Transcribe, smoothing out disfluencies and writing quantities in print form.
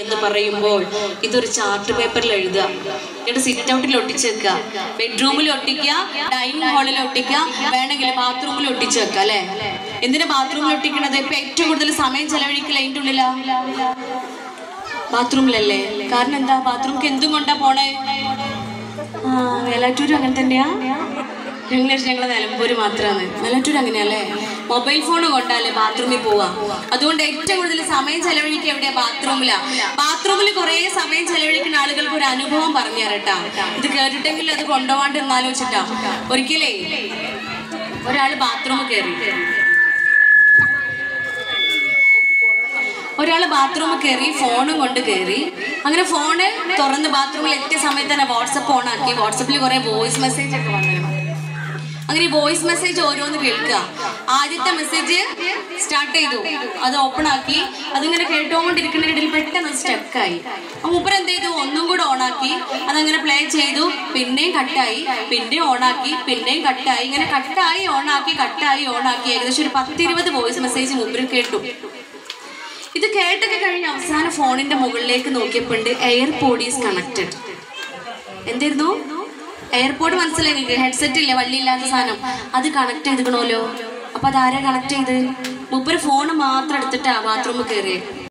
എന്ന് പറയുമ്പോൾ ഇതൊരു ചാർട്ട് പേപ്പറിൽ എഴുതുക, എന്നിട്ട് സിറ്റ് ഔട്ടിൽ ഒട്ടിച്ച് വെക്കുക, ബെഡ്റൂമിൽ ഒട്ടിക്കുക, ഡൈനിങ് ഹാളിൽ ഒട്ടിക്കുക, വേണമെങ്കിൽ ബാത്റൂമിൽ ഒട്ടിച്ച് വെക്കുക. അല്ലെ? എന്തിനാ ബാത്റൂമിൽ ഒട്ടിക്കണത്? ഇപ്പൊ ഏറ്റവും കൂടുതൽ സമയം ചെലവഴിക്കൽ അതിൻ്റെ ഉള്ളിലാ, ബാത്റൂമിലല്ലേ? കാരണം എന്താ? ബാത്റൂമിക്ക് എന്തും കൊണ്ടാ പോണേ? മേലാറ്റൂരും അങ്ങനെ തന്നെയാ. ഞങ്ങളെ നിലമ്പൂര് മാത്രമാണ്. മേലാറ്റൂർ അങ്ങനെയല്ലേ? മൊബൈൽ ഫോൺ കൊണ്ടല്ലേ ബാത്റൂമിൽ പോവാ. അതുകൊണ്ട് ഏറ്റവും കൂടുതൽ സമയം ചെലവഴിക്കുക എവിടെയാ? ബാത്റൂമിലാ. ബാത്റൂമിൽ കുറെ സമയം ചെലവഴിക്കുന്ന ആളുകൾക്ക് ഒരു അനുഭവം പറഞ്ഞു തരട്ടാ. ഇത് കേട്ടിട്ടെങ്കിൽ അത് കൊണ്ടുപോകാണ്ട് എന്നാലോചിച്ചിട്ടാ. ഒരിക്കലേ ഒരാൾ ബാത്റൂമിൽ കയറി ഫോണും കൊണ്ട് കയറി. അങ്ങനെ ഫോണ് തുറന്ന് ബാത്റൂമിൽ എത്തിയ സമയത്ത് തന്നെ വാട്സപ്പ് ഓൺ ആക്കി. വാട്സപ്പിൽ കുറെ വോയിസ് മെസ്സേജ് ഒക്കെ വന്നിരുന്നു. അങ്ങനെ ഈ വോയിസ് മെസ്സേജ് ഓരോന്ന് കേൾക്കുക. ആദ്യത്തെ മെസ്സേജ് സ്റ്റാർട്ട് ചെയ്തു, അത് ഓപ്പൺ ആക്കി. അതിങ്ങനെ കേട്ടുകൊണ്ടിരിക്കുന്നതിനിടയിൽ പെട്ടെന്ന് സ്റ്റക്കായി. മൂപ്പർ എന്ത് ചെയ്തു? ഒന്നും കൂടെ ഓണാക്കി. അതങ്ങനെ പ്ലേ ചെയ്തു. പിന്നെയും കട്ടായി, പിന്നെയും ഓണാക്കി, പിന്നെയും കട്ടായി. ഇങ്ങനെ കട്ടായി ഓണാക്കി, കട്ടായി ഓണാക്കി. ഏകദേശം ഒരു 10-20 വോയിസ് മെസ്സേജ് മൂപ്പരും കേട്ടു. ഇത് കേട്ടൊക്കെ കഴിഞ്ഞ് അവസാനം ഫോണിന്റെ മുകളിലേക്ക് നോക്കിയപ്പോണ്ട് എയർപോഡ് ഈസ് കണക്റ്റഡ്. എന്തായിരുന്നു? എയർപോഡ് മനസ്സിലായി നിങ്ങൾക്ക്? ഹെഡ്സെറ്റ് ഇല്ലേ, വള്ളിയില്ലാത്ത സാധനം, അത് കണക്ട് ചെയ്തിക്കണമല്ലോ. അപ്പൊ അതാരാ കണക്ട് ചെയ്ത്? മൂപ്പര് ഫോണ് മാത്രം എടുത്തിട്ടാ ബാത്റൂമിൽ കയറിയത്.